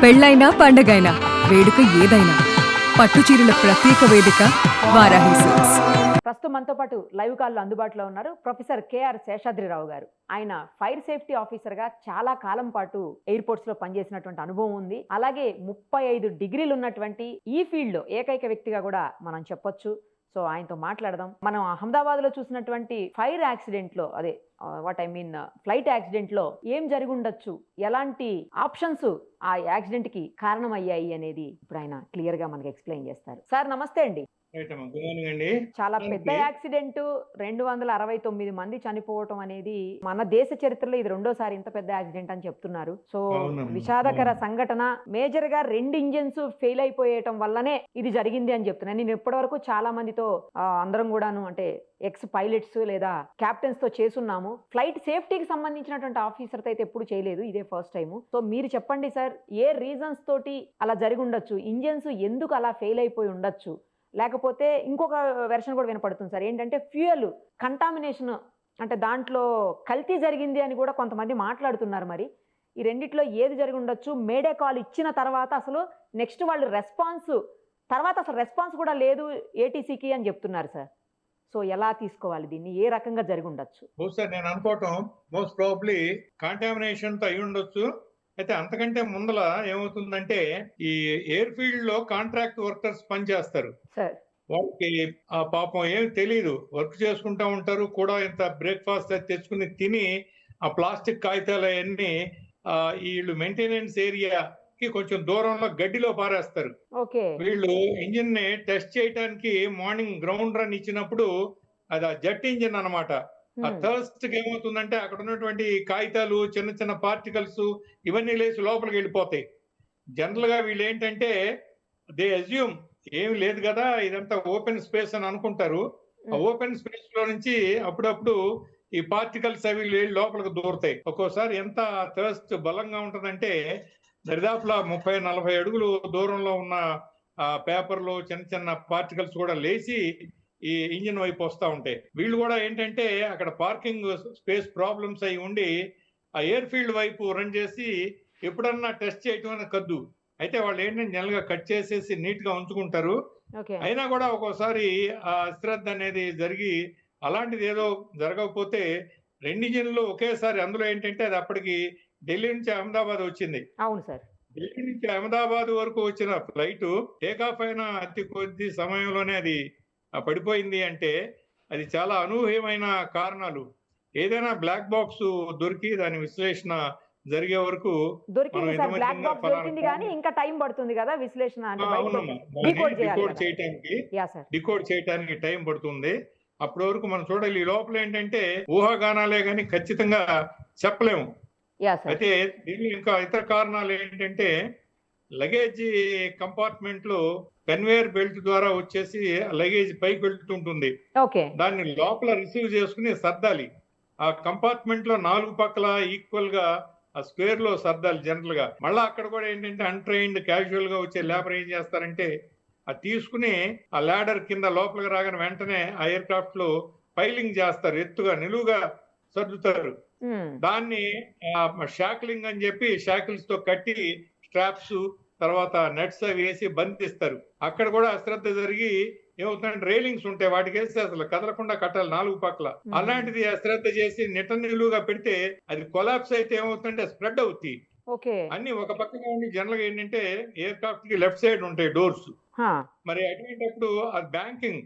పెళ్ళైనా పండగైనా వేడుక ఏదైనా పట్టుచీరల ప్రత్యేక వేదిక వారాహి సిల్క్స్. ప్రస్తుతం మనతో పాటు లైవ్ కాల్లో అందుబాటులో ఉన్నారు ప్రొఫెసర్ కేఆర్ శేషాద్రిరావు గారు. ఆయన ఫైర్ సేఫ్టీ ఆఫీసర్ గా చాలా కాలం పాటు ఎయిర్పోర్ట్స్ లో పనిచేసినటువంటి అనుభవం ఉంది. అలాగే 35 డిగ్రీలు ఉన్నటువంటి ఈ ఫీల్డ్ లో ఏకైక వ్యక్తిగా కూడా మనం చెప్పొచ్చు. సో ఆయనతో మాట్లాడదాం. మనం అహ్మదాబాద్ లో చూసినటువంటి ఫైర్ యాక్సిడెంట్ లో అదే ఫ్లైట్ యాక్సిడెంట్ లో ఏం జరిగి ఉండొచ్చు, ఎలాంటి ఆప్షన్స్ ఆ యాక్సిడెంట్ కి కారణం అయ్యాయి అనేది ఇప్పుడు ఆయన క్లియర్ గా మనకి ఎక్స్ప్లెయిన్ చేస్తారు. సార్ నమస్తే అండి. చాలా పెద్ద యాక్సిడెంట్, 269 మంది చనిపోవటం అనేది మన దేశ చరిత్రలో ఇది రెండోసారి ఇంత పెద్ద యాక్సిడెంట్ అని చెప్తున్నారు. సో విషాదకర సంఘటన. మేజర్ గా 2 ఇంజిన్స్ ఫెయిల్ అయిపోయటం వల్లనే ఇది జరిగింది అని చెప్తున్నాను. నేను ఇప్పటి వరకు చాలా మందితో అందరం కూడాను అంటే ఎక్స్ పైలట్స్ లేదా క్యాప్టెన్స్ తో చేసున్నాము. ఫ్లైట్ సేఫ్టీకి సంబంధించినటువంటి ఆఫీసర్ తో అయితే ఎప్పుడు చేయలేదు, ఇదే ఫస్ట్ టైం. సో మీరు చెప్పండి సార్, ఏ రీజన్స్ తోటి అలా జరిగి ఉండొచ్చు, ఇంజిన్స్ ఎందుకు అలా ఫెయిల్ అయిపోయి ఉండొచ్చు, లేకపోతే ఇంకొక వెర్షన్ కూడా వినపడుతుంది సార్, ఏంటంటే ఫ్యూయల్ కంటామినేషన్ అంటే దాంట్లో కల్తీ జరిగింది అని కూడా కొంతమంది మాట్లాడుతున్నారు. మరి ఈ రెండిట్లో ఏది జరిగి ఉండొచ్చు? మేడే కాల్ ఇచ్చిన తర్వాత అసలు నెక్స్ట్ వాళ్ళు రెస్పాన్స్ కూడా లేదు ఏటీసీకి అని చెప్తున్నారు సార్. సో ఎలా తీసుకోవాలి దీన్ని, ఏ రకంగా జరిగి ఉండొచ్చు? బహుశా నేను అనుకోవటం మోస్ట్ ప్రాబబ్లీ కాంటామినేషన్ తో అయి ఉండొచ్చు. అయితే అంతకంటే ముందల ఏమవుతుందంటే ఈ ఎయిర్ ఫీల్డ్ లో కాంట్రాక్ట్ వర్కర్స్ పనిచేస్తారు. వాళ్ళకి ఆ పాపం ఏమి తెలియదు, వర్క్ చేసుకుంటా ఉంటారు కూడా. ఇంత బ్రేక్ఫాస్ట్ తెచ్చుకుని తిని ఆ ప్లాస్టిక్ కాగితాలు అవన్నీ వీళ్ళు మెయింటెనెన్స్ ఏరియాకి కొంచెం దూరంలో గడ్డిలో పారేస్తారు. వీళ్ళు ఇంజిన్ ని టెస్ట్ చేయడానికి మార్నింగ్ గ్రౌండ్ రన్ ఇచ్చినప్పుడు అది ఆ జెట్ ఇంజిన్ అన్నమాట. ఆ థర్స్ట్ కి ఏమవుతుందంటే అక్కడ ఉన్నటువంటి కాగితాలు, చిన్న చిన్న పార్టికల్స్ ఇవన్నీ లేచి లోపలికి వెళ్ళిపోతాయి. జనరల్ గా వీళ్ళు ఏంటంటే దే అజ్యూమ్ ఏమి లేదు కదా, ఇదంతా ఓపెన్ స్పేస్ అని అనుకుంటారు. ఆ ఓపెన్ స్పేస్ లో నుంచి అప్పుడప్పుడు ఈ పార్టికల్స్ అవి లోపలికి దూరతాయి. ఒక్కోసారి ఎంత థర్స్ట్ బలంగా ఉంటుందంటే దరిదాపులా 30-40 అడుగులు దూరంలో ఉన్న పేపర్లు చిన్న చిన్న పార్టికల్స్ కూడా లేచి ఈ ఇంజిన్ వైపు వస్తూ ఉంటాయి. వీళ్ళు కూడా ఏంటంటే అక్కడ పార్కింగ్ స్పేస్ ప్రాబ్లమ్స్ అయి ఉండి ఆ ఎయిర్ ఫీల్డ్ వైపు రన్ చేసి ఎప్పుడన్నా టెస్ట్ చేయటం అనేది కద్దు. అయితే వాళ్ళు ఏంటంటే జనరల్గా కట్ చేసేసి నీట్ గా ఉంచుకుంటారు. అయినా కూడా ఒక్కోసారి ఆ అశ్రద్ధ అనేది జరిగి అలాంటిది ఏదో జరగకపోతే 2 ఇంజిన్లు ఒకేసారి, అందులో ఏంటంటే అది అప్పటికి ఢిల్లీ నుంచి అహ్మదాబాద్ వచ్చింది. అవును సార్. ఢిల్లీ నుంచి అహ్మదాబాద్ వరకు వచ్చిన ఫ్లైట్ టేకాఫ్ అయిన అతి కొద్ది సమయంలోనే అది పడిపోయింది. అంటే అది చాలా అనూహ్యమైన కారణాలు. ఏదైనా బ్లాక్ బాక్స్ దొరికి దాని విశ్లేషణ జరిగే వరకు డికోడ్ చేయడానికి టైం పడుతుంది. అప్పటి వరకు మనం చూడాలి. ఈ లోపల ఏంటంటే ఊహాగానాలే గాని ఖచ్చితంగా చెప్పలేము. అయితే దీనిలో ఇంకా ఇతర కారణాలు ఏంటంటే లగేజ్ కంపార్ట్మెంట్ లో కన్వేయర్ బెల్ట్ ద్వారా వచ్చేసి లగేజ్ పైకి వెళ్తుంటుంది. దాన్ని లోపల రిసీవ్ చేసుకుని సర్దాలి. ఆ కంపార్ట్మెంట్ లో 4 పక్కల ఈక్వల్ గా ఆ స్క్వేర్ లో సర్దాలి జనరల్ గా. మళ్ళీ అక్కడ కూడా ఏంటంటే అన్ట్రైన్డ్ క్యాజువల్ గా వచ్చే లేబర్ ఏం చేస్తారంటే అది తీసుకుని ఆ ల్యాడర్ కింద లోపలికి రాగానే వెంటనే ఆ ఎయిర్ క్రాఫ్ట్ లో పైలింగ్ చేస్తారు, ఎత్తుగా నిలువుగా సర్దుతారు. దాన్ని షాక్లింగ్ అని చెప్పి షాకిల్స్ తో కట్టి స్ట్రాప్స్ తర్వాత నెట్స్ అవి వేసి బంధిస్తారు. అక్కడ కూడా అశ్రద్ధ జరిగి ఏమవుతుందంటే రైలింగ్స్ ఉంటాయి, వాటికి వేస్తే అసలు కదలకుండా కట్టాలి 4 పక్కల. అలాంటిది అశ్రద్ధ చేసి నిలువుగా పెడితే అది కొలాప్స్ అయితే ఏమవుతుందంటే స్ప్రెడ్ అవుతాయి అన్ని ఒక పక్కగా ఉండి. జనరల్ గా ఏంటంటే ఎయిర్ క్రాఫ్ట్ కి లెఫ్ట్ సైడ్ ఉంటాయి డోర్స్. మరి అటువంటిప్పుడు అది బ్యాంకింగ్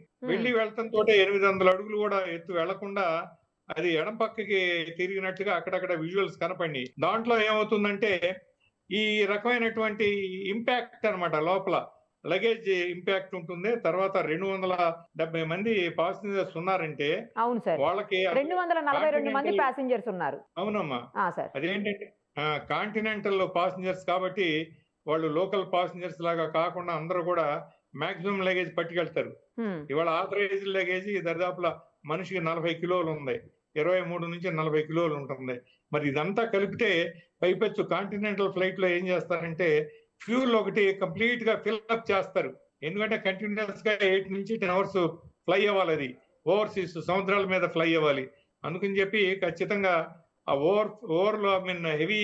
వెళ్తంతో 800 అడుగులు కూడా ఎత్తు వెళ్లకుండా అది ఎడం పక్కకి తిరిగినట్టుగా అక్కడక్కడ విజువల్స్ కనపడి. దాంట్లో ఏమవుతుందంటే ఈ రకమైనటువంటి ఇంపాక్ట్ అన్నమాట, లోపల లగేజ్ ఇంపాక్ట్ ఉంటుంది. తర్వాత 270 మంది పాసెంజర్స్ ఉన్నారంటే వాళ్ళకి 242 మంది ప్యాసింజర్స్ ఉన్నారు. అవునమ్మా. అదేంటంటే కాంటినెంటల్ పాసెంజర్స్ కాబట్టి వాళ్ళు లోకల్ పాసెంజర్స్ లాగా కాకుండా అందరూ కూడా మాక్సిమం లగేజ్ పట్టుకెళ్తారు. ఇవాళ ఆథరైజ్డ్ లగేజ్ దరిదాపుల మనిషికి 40 కిలోలు ఉంది, 23 నుంచి 40 కిలోలు ఉంటుంది. మరి ఇదంతా కలిపితే పైపెచ్చు కాంటినెంటల్ ఫ్లైట్ లో ఏం చేస్తారంటే ఫ్యూల్ ఒకటి కంప్లీట్ గా ఫిల్అప్ చేస్తారు. ఎందుకంటే కంటిన్యూస్ గా 8 నుంచి 10 అవర్స్ ఫ్లై అవ్వాలి, అది ఓవర్సీస్ సముద్రాల మీద ఫ్లై అవ్వాలి. అందుకని చెప్పి ఖచ్చితంగా ఆ హెవీ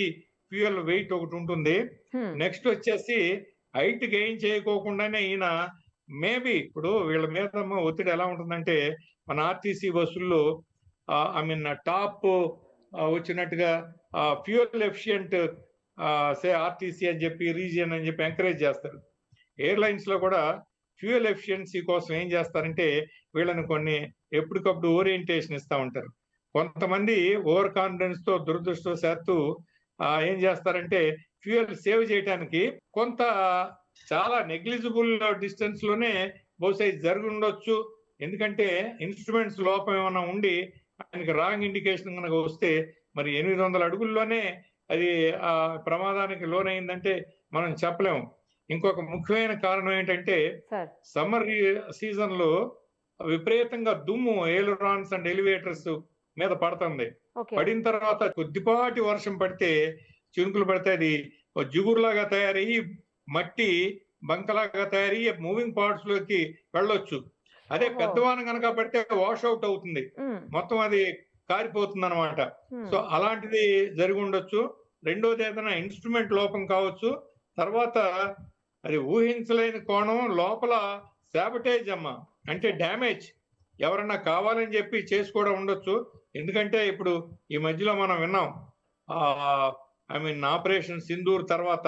ఫ్యూయల్ వెయిట్ ఒకటి ఉంటుంది. నెక్స్ట్ వచ్చేసి హైట్ గెయిన్ చేయకోకుండానే ఈయన మేబీ ఇప్పుడు వీళ్ళ మీద ఒత్తిడి ఎలా ఉంటుందంటే మన ఆర్టీసీ బస్సుల్లో ఐ మీన్ టాప్ వచ్చినట్టుగా ఫ్యూయల్ ఎఫిషియంట్ సే ఆర్టీసీ అని చెప్పి రీజియన్ అని చెప్పి ఎంకరేజ్ చేస్తారు. ఎయిర్లైన్స్ లో కూడా ఫ్యూయల్ ఎఫిషియన్సీ కోసం ఏం చేస్తారంటే వీళ్ళని కొన్ని ఎప్పటికప్పుడు ఓరియంటేషన్ ఇస్తా ఉంటారు. కొంతమంది ఓవర్ కాన్ఫిడెన్స్ తో దురదృష్టవశాత్తు ఏం చేస్తారంటే ఫ్యూయల్ సేవ్ చేయడానికి కొంత చాలా నెగ్లిజిబుల్ డిస్టెన్స్ లోనే బహుశా జరిగి ఉండొచ్చు. ఎందుకంటే ఇన్స్ట్రుమెంట్స్ లోపం ఏమైనా ఉండి ఆయనకి రాంగ్ ఇండికేషన్ కనుక వస్తే మరి 800 అడుగుల్లోనే అది ప్రమాదానికి లోనైందంటే మనం చెప్పలేము. ఇంకొక ముఖ్యమైన కారణం ఏంటంటే సమ్మర్ సీజన్ లో విపరీతంగా దుమ్ము ఎయిలరాన్స్ అండ్ ఎలివేటర్స్ మీద పడుతుంది. పడిన తర్వాత కొద్దిపాటి వర్షం పడితే చినుకులు పడితే అది జిగురులాగా తయారయ్యి మట్టి బంకలాగా తయారయ్యి మూవింగ్ పార్ట్స్ లోకి వెళ్ళొచ్చు. అదే పెద్దవాన కనుక పడితే వాష్ అవుట్ అవుతుంది, మొత్తం అది కారిపోతుంది అనమాట. సో అలాంటిది జరిగి ఉండొచ్చు. రెండోది ఏదైనా ఇన్స్ట్రుమెంట్ లోపం కావచ్చు. తర్వాత అది ఊహించలేని కోణం లోపల శాబటేజ్ అంటే డ్యామేజ్ ఎవరన్నా కావాలని చెప్పి చేసి కూడా ఉండొచ్చు. ఎందుకంటే ఇప్పుడు ఈ మధ్యలో మనం విన్నాం ఐ మీన్ ఆపరేషన్ సింధూర్ తర్వాత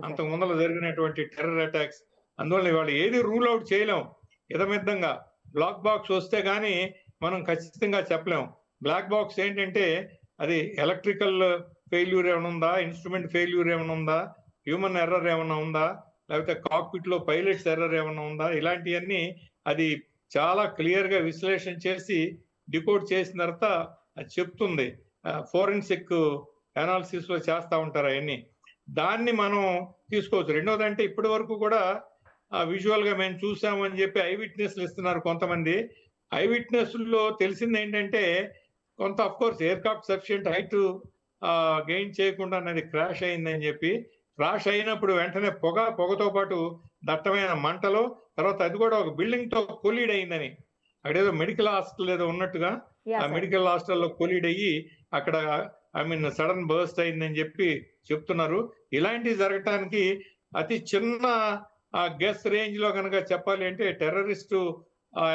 అంతకు ముందర జరిగినటువంటి టెర్రర్ అటాక్స్. అందువల్ల ఇవాళ ఏది రూల్ అవుట్ చేయలేం ఇదమిద్దంగా. బ్లాక్ బాక్స్ వస్తే గానీ మనం ఖచ్చితంగా చెప్పలేం. బ్లాక్ బాక్స్ ఏంటంటే అది ఎలక్ట్రికల్ ఫెయిల్యూర్ ఏమైనా ఉందా, ఇన్స్ట్రుమెంట్ ఫెయిల్యూర్ ఏమైనా ఉందా, హ్యూమన్ ఎర్రర్ ఏమైనా ఉందా, లేకపోతే కాక్పిట్ లో పైలట్స్ ఎర్రర్ ఏమైనా ఉందా, ఇలాంటివన్నీ అది చాలా క్లియర్ గా విశ్లేషణ చేసి డికోడ్ చేసిన తర్వాత అది చెప్తుంది. ఫోరెన్సిక్ అనాలిసిస్ లో చేస్తా ఉంటారు అవన్నీ. దాన్ని మనం తీసుకోవచ్చు. రెండోది అంటే ఇప్పటి వరకు కూడా విజువల్ గా మేము చూసామని చెప్పి ఐ విట్నెస్లు ఇస్తున్నారు కొంతమంది. ఐ విట్నెస్ లో తెలిసింది ఏంటంటే కొంత of course aircraft sufficient height gain చేయకుండా అనేది క్రాష్ అయిందని చెప్పి, క్రాష్ అయినప్పుడు వెంటనే పొగతో పాటు దట్టమైన మంటలు, తర్వాత అది కూడా ఒక బిల్డింగ్ తో కొలీడ్ అయిందని, అక్కడేదో మెడికల్ హాస్టల్ ఏదో ఉన్నట్టుగా ఆ మెడికల్ హాస్టల్లో కొలీడ్ అయ్యి అక్కడ ఐ మీన్ సడన్ బర్స్ట్ అయిందని చెప్పి చెప్తున్నారు. ఇలాంటివి జరగటానికి అతి చిన్న గెస్ రేంజ్ లో కనుక చెప్పాలి అంటే టెర్రరిస్టు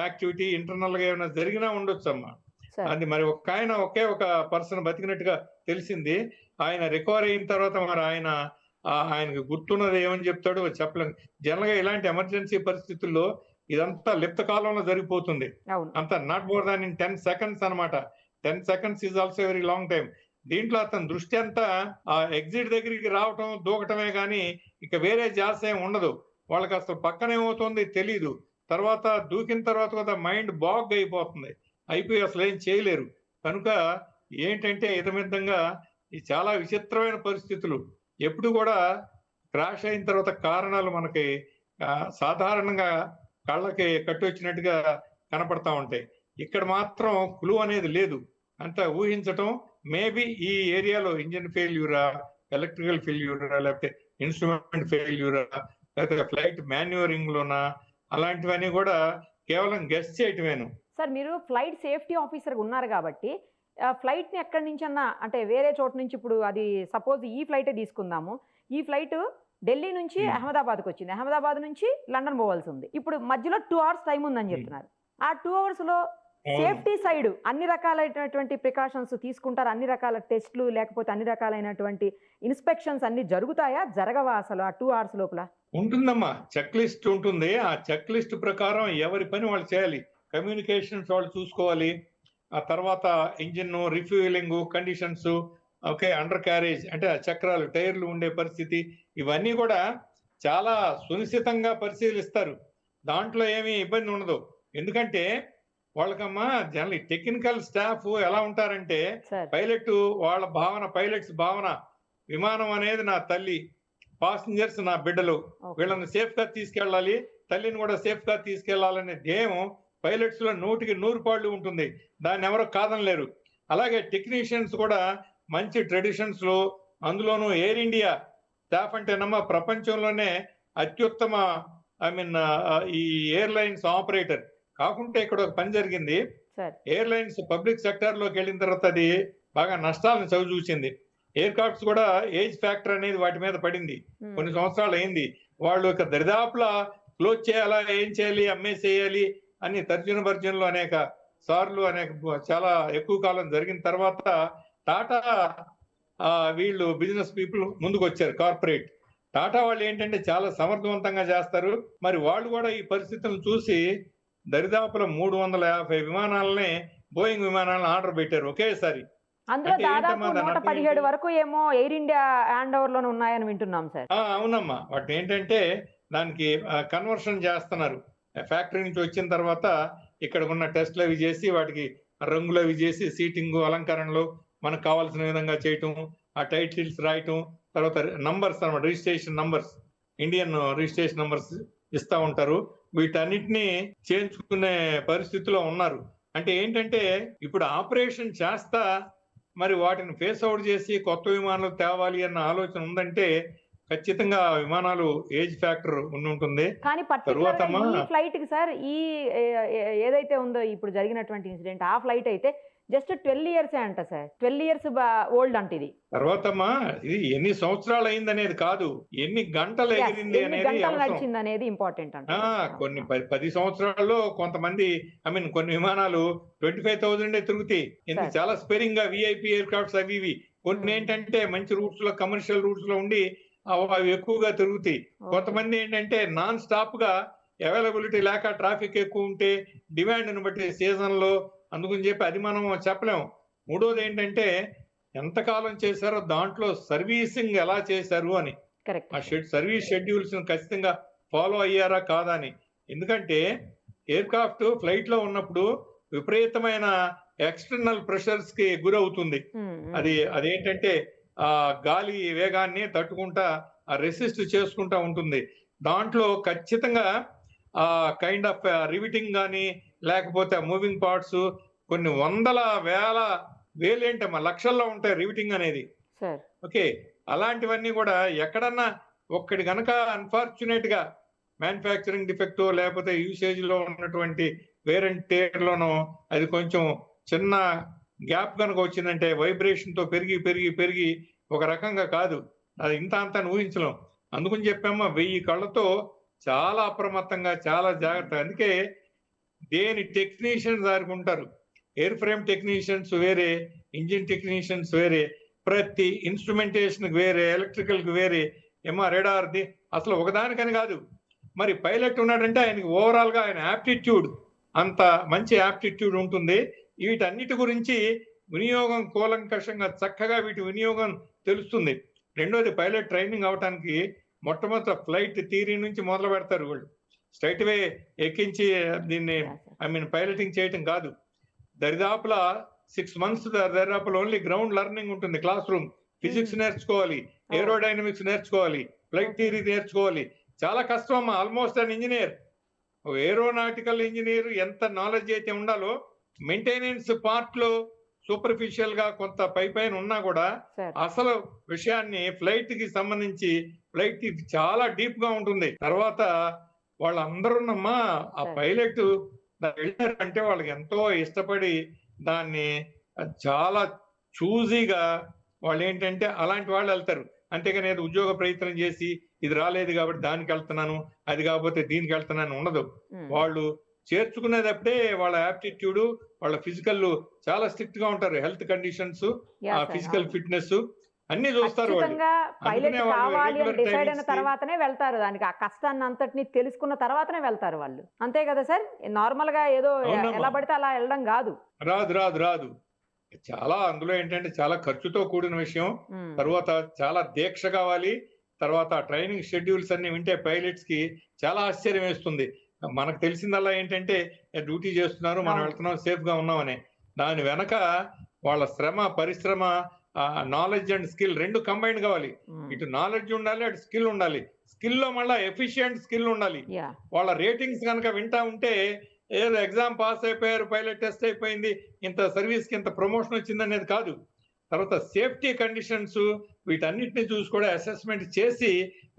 యాక్టివిటీ ఇంటర్నల్ గా ఏమైనా జరిగినా ఉండొచ్చు అమ్మా. అది మరి ఒకే ఒక పర్సన్ బతికినట్టుగా తెలిసింది. ఆయన రికవర్ అయిన తర్వాత మరి ఆయనకు గుర్తున్నది ఏమని చెప్తాడో చెప్పలేము. జనరల్ గా ఇలాంటి ఎమర్జెన్సీ పరిస్థితుల్లో ఇదంతా లిప్త కాలంలో జరిగిపోతుంది. అంతా not more than in 10 seconds అనమాట. 10 seconds is also very long time. దీంట్లో అతని దృష్టి అంతా ఆ ఎగ్జిట్ దగ్గరికి రావటం దూకటమే కానీ ఇక వేరే జాస్ ఏం ఉండదు. వాళ్ళకి అసలు పక్కన ఏమవుతుంది తెలీదు. తర్వాత దూకిన తర్వాత కూడా మైండ్ బాగ్ అయిపోయి అసలు ఏం చేయలేరు. కనుక ఏంటంటే ఇతమిద్దంగా ఈ చాలా విచిత్రమైన పరిస్థితులు. ఎప్పుడు కూడా క్రాష్ అయిన తర్వాత కారణాలు మనకి సాధారణంగా కళ్ళకి కట్టొచ్చినట్టుగా కనపడతా ఉంటాయి. ఇక్కడ మాత్రం క్లూ అనేది లేదు, అంతా ఊహించటం. మేబీ ఈ ఏరియాలో ఇంజిన్ ఫెయిల్యూరా, ఎలక్ట్రికల్ ఫెయిల్యూరా, లేకపోతే ఇన్స్ట్రుమెంట్ ఫెయిల్యూరా, లేకపోతే ఫ్లైట్ మాన్యూవరింగ్ లోనా, అలాంటివన్నీ కూడా కేవలం గెస్ చేయటమేను. సార్ మీరు ఫ్లైట్ సేఫ్టీ ఆఫీసర్ ఉన్నారు కాబట్టి ఫ్లైట్ ని ఎక్కడి నుంచి అన్నా అంటే వేరే చోట నుంచి, ఇప్పుడు అది సపోజ్ ఈ ఫ్లైటే తీసుకుందాము, ఈ ఫ్లైట్ ఢిల్లీ నుంచి అహ్మదాబాద్కి వచ్చింది, అహ్మదాబాద్ నుంచి లండన్ పోవాల్సి ఉంది. ఇప్పుడు మధ్యలో 2 hours టైం ఉందని చెప్తున్నారు. ఆ 2 hours లో సేఫ్టీ సైడ్ అన్ని రకాలైనటువంటి ప్రికాషన్స్ తీసుకుంటారు, అన్ని రకాల టెస్ట్లు లేకపోతే అన్ని రకాలైనటువంటి ఇన్స్పెక్షన్స్ అన్ని జరుగుతాయా, జరగవా అసలు ఆ 2 hours లోపల? ఉంటుందమ్మా, చెక్ లిస్ట్ ఉంటుంది. ఆ చెక్ లిస్ట్ ప్రకారం ఎవరి పని వాళ్ళు చేయాలి. కమ్యూనికేషన్స్ వాళ్ళు చూసుకోవాలి. ఆ తర్వాత engine refuelling conditions, okay, undercarriage అంటే చక్రాలు టైర్లు ఉండే పరిస్థితి, ఇవన్నీ కూడా చాలా సునిశ్చితంగా పరిశీలిస్తారు. దాంట్లో ఏమీ ఇబ్బంది ఉండదు. ఎందుకంటే వాళ్ళకమ్మా జనరల్ టెక్నికల్ స్టాఫ్ ఎలా ఉంటారంటే పైలట్ వాళ్ళ భావన, పైలట్స్ భావన విమానం అనేది నా తల్లి, పాసింజర్స్ నా బిడ్డలు, వీళ్ళని సేఫ్ గా తీసుకెళ్ళాలి, తల్లిని కూడా సేఫ్ గా తీసుకెళ్లాలనే ధ్యేయం పైలట్స్ లో 100కి 100 పాళ్ళు ఉంటుంది. దాన్ని ఎవరో కాదనలేరు. అలాగే టెక్నీషియన్స్ కూడా మంచి ట్రెడిషన్స్ లో, అందులోనూ ఎయిర్ ఇండియా స్టాఫ్ అంటేనమ్మా ప్రపంచంలోనే అత్యుత్తమ ఐ మీన్ ఈ ఎయిర్లైన్స్ ఆపరేటర్. కాకుంటే ఇక్కడ ఒక పని జరిగింది. ఎయిర్లైన్స్ పబ్లిక్ సెక్టర్ లోకి వెళ్ళిన తర్వాత అది బాగా నష్టాలను చవిచూసింది. ఎయిర్ క్రాఫ్ట్స్ కూడా ఏజ్ ఫ్యాక్టర్ అనేది వాటి మీద పడింది. కొన్ని సంవత్సరాలు అయింది. వాళ్ళు ఇక దరిదాపులా క్లోజ్ చేయాలా, ఏం చేయాలి, అమ్మేసేయాలి అని తర్జన భర్జనలు అనేక సార్లు చాలా ఎక్కువ కాలం జరిగిన తర్వాత టాటా వీళ్ళు బిజినెస్ పీపుల్ ముందుకు వచ్చారు. కార్పొరేట్ టాటా వాళ్ళు ఏంటంటే చాలా సమర్థవంతంగా చేస్తారు. మరి వాళ్ళు కూడా ఈ పరిస్థితులను చూసి దరిదాపుల 350 విమానాలనే బోయింగ్ విమానాలను ఆర్డర్ పెట్టారు ఒకేసారి. అందులో దాదాపు 117 వరకు ఏమో ఎయిర్ ఇండియా హ్యాండ్ ఓవర్ లోనే ఉన్నాయని వింటున్నాం సార్. అవునమ్మా, వాటిని ఏంటంటే దానికి కన్వర్షన్ చేస్తున్నారు. ఫ్యాక్టరీ నుంచి వచ్చిన తర్వాత ఇక్కడ ఉన్న టెస్ట్లు అవి చేసి వాటికి రంగులు అవి చేసి సీటింగ్ అలంకరణలు మనకు కావాల్సిన విధంగా చేయటం, ఆ టైటిల్స్ రాయటం, తర్వాత నంబర్స్ అన్నమాట, registration numbers, Indian registration numbers ఇస్తా ఉంటారు. వీటన్నిటిని చేయించుకునే పరిస్థితిలో ఉన్నారు. అంటే ఏంటంటే ఇప్పుడు ఆపరేషన్ చేస్తా మరి వాటిని ఫేస్ అవుట్ చేసి కొత్త విమానాలు తేవాలి అన్న ఆలోచన ఉందంటే ఖచ్చితంగా విమానాలు ఏజ్ ఫ్యాక్టర్ ఉంటుంది. కానీ పర్టికులర్ ఈ ఫ్లైట్ కి సార్, ఈ ఏదైతే ఉందో ఇప్పుడు జరిగినటువంటి ఇన్సిడెంట్, ఆ ఫ్లైట్ అయితే జస్ట్ 12 years అంట సార్. 12 years ఓల్డ్ అంటే ఇది. తర్వాతమ్మా ఇది ఎన్ని సంవత్సరాలు అయింది అనేది కాదు, ఎన్ని గంటలు ఎగిరింది అనేది ఇంపార్టెంట్ అంట. కొన్ని 10 సంవత్సరాల్లో కొంతమంది కొన్ని విమానాలు 25,000 తిరుగుతాయి. ఎందుకు చాలా స్పేరింగ్ గా విఐపి ఎయిర్ క్రాఫ్ట్స్ అవి ఇవి. కొన్ని ఏంటంటే మంచి రూట్స్ లో, కమర్షియల్ రూట్స్ లో ఉండి అవి ఎక్కువగా తిరుగుతాయి. కొంతమంది ఏంటంటే నాన్ స్టాప్ గా అవైలబిలిటీ లేక ట్రాఫిక్ ఎక్కువ ఉంటే డిమాండ్ బట్టి సీజన్ లో, అందుకని చెప్పి అది మనం చెప్పలేము. మూడోది ఏంటంటే ఎంతకాలం చేశారో దాంట్లో సర్వీసింగ్ ఎలా చేశారు అని, ఆ సర్వీస్ షెడ్యూల్స్ ఖచ్చితంగా ఫాలో అయ్యారా కాదా అని. ఎందుకంటే ఎయిర్ క్రాఫ్ట్ ఫ్లైట్ లో ఉన్నప్పుడు విపరీతమైన ఎక్స్టర్నల్ ప్రెషర్స్ కి గురవుతుంది. అదేంటంటే ఆ గాలి వేగాన్ని తట్టుకుంటా రెసిస్ట్ చేసుకుంటా ఉంటుంది. దాంట్లో ఖచ్చితంగా ఆ కైండ్ ఆఫ్ రివిటింగ్ కానీ లేకపోతే మూవింగ్ పార్ట్స్ కొన్ని వందల వేలేంటమ్మా లక్షల్లో ఉంటాయి రివిటింగ్ అనేది. ఓకే, అలాంటివన్నీ కూడా ఎక్కడన్నా ఒక్కడి గనక అన్ఫార్చునేట్ గా మ్యానుఫ్యాక్చరింగ్ డిఫెక్ట్ లేకపోతే యూసేజ్ లో ఉన్నటువంటి వేరెంట్ టేర్ లోనో అది కొంచెం చిన్న గ్యాప్ కనుక వచ్చిందంటే వైబ్రేషన్ తో పెరిగి పెరిగి పెరిగి ఒక రకంగా కాదు, అది ఇంత అంతా ఊహించలేం. అందుకని చెప్పామా 1000 కళ్ళతో చాలా అప్రమత్తంగా, చాలా జాగ్రత్త. అందుకే దేని టెక్నీషియన్స్ దానికి ఉంటారు. ఎయిర్ ఫ్రేమ్ టెక్నీషియన్స్ వేరే, ఇంజిన్ టెక్నీషియన్స్ వేరే, ప్రతి ఇన్స్ట్రుమెంటేషన్ వేరే, ఎలక్ట్రికల్ కి వేరే, రెడార్ది అసలు ఒకదానికని కాదు. మరి పైలట్ ఉన్నాడంటే ఆయనకి ఓవరాల్ గా ఆయన యాప్టిట్యూడ్, అంత మంచి యాప్టిట్యూడ్ ఉంటుంది. వీటన్నిటి గురించి వినియోగం కూలంకషంగా చక్కగా వీటి వినియోగం తెలుస్తుంది. రెండోది పైలట్ ట్రైనింగ్ అవటానికి మొట్టమొదటి ఫ్లైట్ థియరీ నుంచి మొదలు పెడతారు. వాళ్ళు స్ట్రైట్ వే ఎక్కించి దీన్ని పైలటింగ్ చేయటం కాదు. దరిదాపుల 6 months దరిదాపుల ఓన్లీ గ్రౌండ్ లెర్నింగ్ ఉంటుంది. క్లాస్ రూమ్ ఫిజిక్స్ నేర్చుకోవాలి, ఏరోడైనమిక్స్ నేర్చుకోవాలి, ఫ్లైట్ థియరీ నేర్చుకోవాలి. చాలా కష్టం అమ్మా. Almost an engineer, aeronautical engineer ఎంత నాలెడ్జ్ అయితే ఉండాలో మెయింటెనెన్స్ పార్ట్ లో సూపర్ఫిషియల్ గా కొంత పైన ఉన్నా కూడా అసలు విషయాన్ని ఫ్లైట్ కి సంబంధించి ఫ్లైట్ చాలా డీప్ గా ఉంటుంది. తర్వాత వాళ్ళందరూనమ్మా ఆ పైలట్ వెళ్ళారంటే వాళ్ళకి ఎంతో ఇష్టపడి దాన్ని చాలా చూజీగా వాళ్ళు ఏంటంటే అలాంటి వాళ్ళు వెళ్తారు. అంతేగాని ఏదో ఉద్యోగ ప్రయత్నం చేసి ఇది రాలేదు కాబట్టి దానికి వెళ్తున్నాను, అది కాకపోతే దీనికి వెళ్తున్నాను ఉండదు. వాళ్ళు చేర్చుకునేటప్పుడే వాళ్ళ యాప్టిట్యూడ్, వాళ్ళ ఫిజికల్ చాలా స్ట్రిక్ట్ గా ఉంటారు. హెల్త్ కండిషన్స్, ఫిజికల్ ఫిట్నెస్ అన్ని చూస్తారు. తర్వాతనే వెళ్తారు, దానికి ఆ కష్టాన్ని అంతటిని తెలుసుకున్న తర్వాతనే వెళ్తారు వాళ్ళు. అంతే కదా సార్? నార్మల్ గా ఏదో ఎలా పడితే అలా వెళ్ళడం కాదు. రాదు. చాలా అందులో ఏంటంటే చాలా ఖర్చుతో కూడిన విషయం. తర్వాత చాలా దీక్ష కావాలి. తర్వాత ట్రైనింగ్ షెడ్యూల్స్ అన్ని వింటే పైలట్స్ కి చాలా ఆశ్చర్యం వేస్తుంది. మనకు తెలిసిందల్లా ఏంటంటే డ్యూటీ చేస్తున్నారు, మనం వెళ్తున్నాం, సేఫ్ గా ఉన్నామని. దాని వెనక వాళ్ళ శ్రమ, పరిశ్రమ, నాలెడ్జ్ అండ్ స్కిల్ రెండు కంబైన్ కావాలి. ఇటు నాలెడ్జ్ ఉండాలి, అటు స్కిల్ ఉండాలి. స్కిల్ లో మళ్ళీ ఎఫిషియెంట్ స్కిల్ ఉండాలి. వాళ్ళ రేటింగ్స్ కనుక వింటా ఉంటే ఏదో ఎగ్జామ్ పాస్ అయిపోయారు, పైలట్ టెస్ట్ అయిపోయింది, ఇంత సర్వీస్ కి ఇంత ప్రమోషన్ వచ్చింది అనేది కాదు. తర్వాత సేఫ్టీ కండిషన్స్ వీటన్నిటిని చూసి కూడా అసెస్మెంట్ చేసి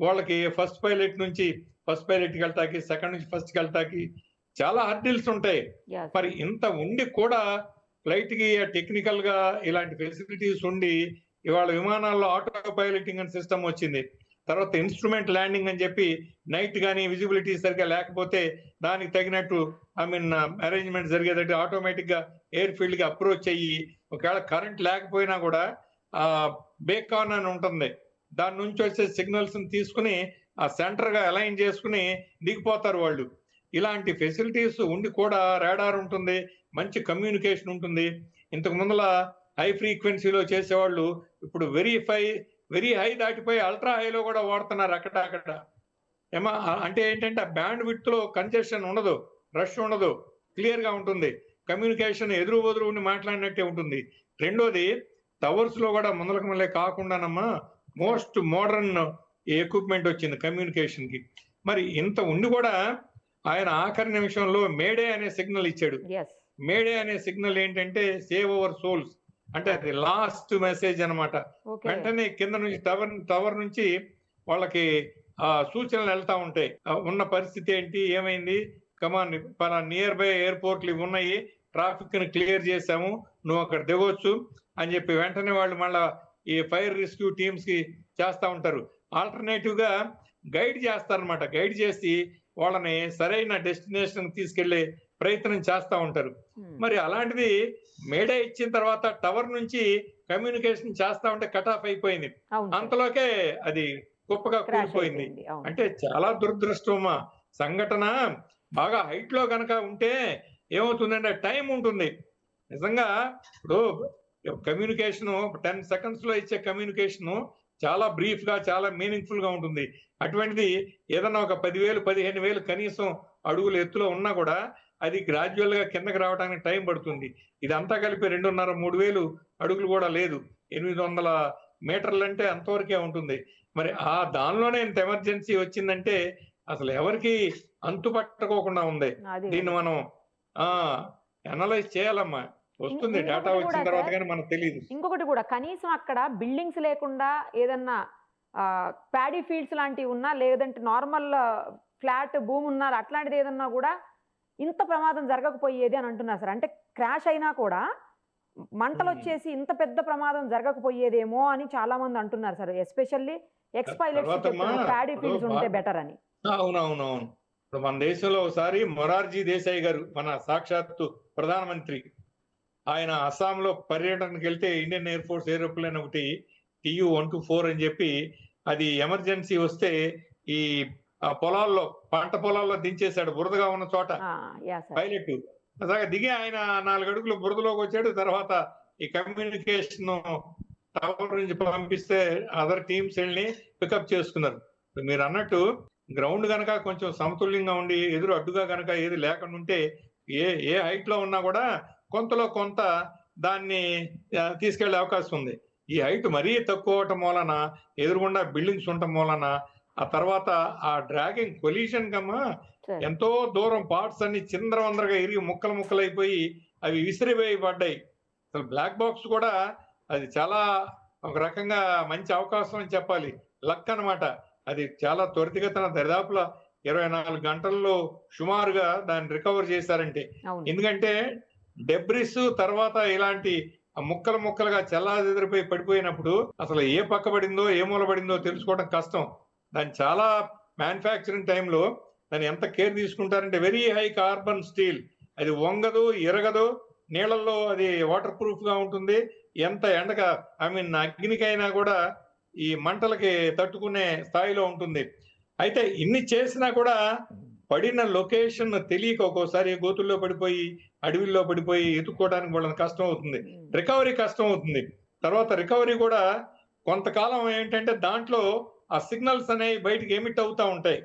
వాళ్ళకి ఫస్ట్ పైలట్ నుంచి ఫస్ట్ పైలట్ కి వెళ్తాకి, సెకండ్ నుంచి ఫస్ట్ కి వెళ్తాకి చాలా హర్డిల్స్ ఉంటాయి. మరి ఇంత ఉండి కూడా ఫ్లైట్ కి టెక్నికల్ గా ఇలాంటి ఫెసిలిటీస్ ఉండి ఇవాళ విమానాల్లో ఆటో పైలటింగ్ అని సిస్టమ్ వచ్చింది. తర్వాత ఇన్స్ట్రుమెంట్ ల్యాండింగ్ అని చెప్పి నైట్ కానీ విజిబిలిటీ సరిగ్గా లేకపోతే దానికి తగినట్టు అరేంజ్మెంట్ జరిగేటట్టు ఆటోమేటిక్ గా ఎయిర్ ఫీల్డ్ కి అప్రోచ్ అయ్యి, ఒకవేళ కరెంట్ లేకపోయినా కూడా ఆ బేకాన్ అని ఉంటుంది, దాని నుంచి వచ్చే సిగ్నల్స్ తీసుకుని ఆ సెంటర్ గా అలైన్ చేసుకుని దిగిపోతారు వాళ్ళు. ఇలాంటి ఫెసిలిటీస్ ఉండి కూడా రాడార్ ఉంటుంది, మంచి కమ్యూనికేషన్ ఉంటుంది. ఇంతకు ముందుల హై ఫ్రీక్వెన్సీలో చేసేవాళ్ళు ఇప్పుడు వెరీ హై దాటిపోయి అల్ట్రా హైలో కూడా వాడుతున్నారు అక్కడ. అంటే ఏంటంటే ఆ బ్యాండ్ విడ్త్ లో కంజెషన్ ఉండదు, రష్ ఉండదు, క్లియర్ గా ఉంటుంది, కమ్యూనికేషన్ ఎదురు ఉండి మాట్లాడినట్టే ఉంటుంది. రెండోది టవర్స్ లో కూడా ముందలకు మళ్ళీ కాకుండానమ్మా మోస్ట్ మోడర్న్ ఎక్విప్మెంట్ వచ్చింది కమ్యూనికేషన్ కి. మరి ఇంత ఉండి కూడా ఆయన ఆఖరి నిమిషంలో మేడే అనే సిగ్నల్ ఇచ్చాడు. మేడే అనే సిగ్నల్ ఏంటంటే సేవ్ అవర్ సోల్స్, అంటే అది లాస్ట్ మెసేజ్ అన్నమాట. వెంటనే కింద నుంచి టవర్ నుంచి వాళ్ళకి సూచనలు వెళ్తా ఉంటాయి, ఉన్న పరిస్థితి ఏంటి, ఏమైంది, కమాన్ నియర్ బై ఎయిర్పోర్ట్లు ఇవి ఉన్నాయి, ట్రాఫిక్ ని క్లియర్ చేశాము, నువ్వు అక్కడ దిగొచ్చు అని చెప్పి వెంటనే వాళ్ళు మళ్ళా ఈ ఫైర్ రెస్క్యూ టీమ్స్ కి చేస్తా ఉంటారు. ఆల్టర్నేటివ్ గా గైడ్ చేస్తారనమాట. గైడ్ చేసి వాళ్ళని సరైన డెస్టినేషన్ తీసుకెళ్లే ప్రయత్నం చేస్తా ఉంటారు. మరి అలాంటిది మేడే ఇచ్చిన తర్వాత టవర్ నుంచి కమ్యూనికేషన్ చేస్తా ఉంటే కట్ ఆఫ్ అయిపోయింది. అంతలోకే అది గొప్పగా కూలిపోయింది. అంటే చాలా దురదృష్టమా సంఘటన. బాగా హైట్ లో కనుక ఉంటే ఏమవుతుందంటే టైం ఉంటుంది. నిజంగా ఇప్పుడు కమ్యూనికేషన్ 10 seconds లో ఇచ్చే కమ్యూనికేషన్ చాలా బ్రీఫ్ గా చాలా మీనింగ్ఫుల్ గా ఉంటుంది. అటువంటిది ఏదన్నా ఒక 10,000 15,000 కనీసం అడుగుల ఎత్తులో ఉన్నా కూడా అది గ్రాడ్యువల్ గా కిందకి రావడానికి టైం పడుతుంది. ఇదంతా కలిపి 2,500-3,000 అడుగులు కూడా లేదు, 800 మీటర్లు అంటే అంతవరకే ఉంటుంది. మరి దానిలోనే ఇంత ఎమర్జెన్సీ వచ్చిందంటే అసలు ఎవరికి అంతుపట్టుకోకుండా ఉంది. దీన్ని మనం అనలైజ్ చేయాలమ్మా. వస్తుంది డేటా వచ్చిన తర్వాత కానీ మనకు తెలియదు. ఇంకొకటి కూడా కనీసం అక్కడ బిల్డింగ్స్ లేకుండా ఏదన్నా ప్యాడీ ఫీల్డ్స్ లాంటివి ఉన్నా, లేదంటే నార్మల్ ఫ్లాట్ భూమి ఉన్నారు, అట్లాంటిది ఏదన్నా కూడా ఇంత ప్రమాదం జరగకపోయేది అని అంటున్నారు సార్. అంటే క్రాష్ అయినా కూడా మంటలు వచ్చేసి ఇంత పెద్ద ప్రమాదం జరగకపోయేదేమో అని చాలా మంది అంటున్నారు sir. Especially X pilots paddy fields ఉంటే బెటర్ అని. అవునవునవును. ఇప్పుడు మన దేశంలో ఒకసారి మొరార్జీ దేశాయ్ గారు, మన సాక్షాత్తు ప్రధానమంత్రి, ఆయన అస్సాంలో పర్యటనకు వెళ్తే ఇండియన్ ఎయిర్ ఫోర్స్ ఏరోప్లేన్ ఒకటి TU-124 అని చెప్పి అది ఎమర్జెన్సీ వస్తే ఈ పొలాల్లో పంట పొలాల్లో దించేశాడు, బురదగా ఉన్న చోట. పైలట్ అలాగే దిగి ఆయన 4 అడుగులు బురదలోకి వచ్చాడు. తర్వాత ఈ కమ్యూనికేషన్ టవర్ నుంచి పంపిస్తే అదర్ టీమ్స్ వెళ్ళి పికప్ చేసుకున్నారు. మీరు అన్నట్టు గ్రౌండ్ కనుక కొంచెం సమతుల్యంగా ఉండి ఎదురు అడ్డుగా కనుక ఏది లేకుండా ఉంటే ఏ హైట్ లో ఉన్నా కూడా కొంతలో కొంత దాన్ని తీసుకెళ్లే అవకాశం ఉంది. ఈ హైట్ మరీ తక్కువ అవటం మూలన, ఎదురుగుండా బిల్డింగ్స్ ఉండటం మూలన, ఆ తర్వాత ఆ డ్రాగింగ్ కొలిషన్ కమ్మా ఎంతో దూరం పార్ట్స్ అన్ని చిందరవందరగా ఇరిగి ముక్కలు అయిపోయి అవి విసిరివేయబడ్డాయి. అసలు బ్లాక్ బాక్స్ కూడా అది చాలా ఒక రకంగా మంచి అవకాశం అని చెప్పాలి, లక్ అన్నమాట. అది చాలా త్వరితగతిన దరిదాపుల 24 గంటల్లో సుమారుగా దాన్ని రికవర్ చేశారంటే. ఎందుకంటే డెబ్రిస్ తర్వాత ఇలాంటి ముక్కలుగా చెల్లాచెదిరిపోయి పడిపోయినప్పుడు అసలు ఏ పక్క పడిందో ఏ మూల పడిందో తెలుసుకోవడం కష్టం. దాన్ని చాలా మ్యానుఫ్యాక్చరింగ్ టైంలో దాన్ని ఎంత కేర్ తీసుకుంటారంటే వెరీ హై కార్బన్ స్టీల్, అది వంగదు, ఎరగదు, నీళ్ళల్లో అది వాటర్ ప్రూఫ్ గా ఉంటుంది. ఎంత ఎండక అగ్నికైనా కూడా ఈ మంటలకి తట్టుకునే స్థాయిలో ఉంటుంది. అయితే ఇన్ని చేసినా కూడా పడిన లొకేషన్ తెలియక ఒక్కోసారి గోతుల్లో పడిపోయి అడవిల్లో పడిపోయి ఎత్తుక్కోవడానికి వాళ్ళని కష్టం అవుతుంది, రికవరీ కష్టం అవుతుంది. తర్వాత రికవరీ కూడా కొంతకాలం ఏంటంటే దాంట్లో ఆ సిగ్నల్స్ అనేవి బయటికి ఎమిట్ అవుతా ఉంటాయి.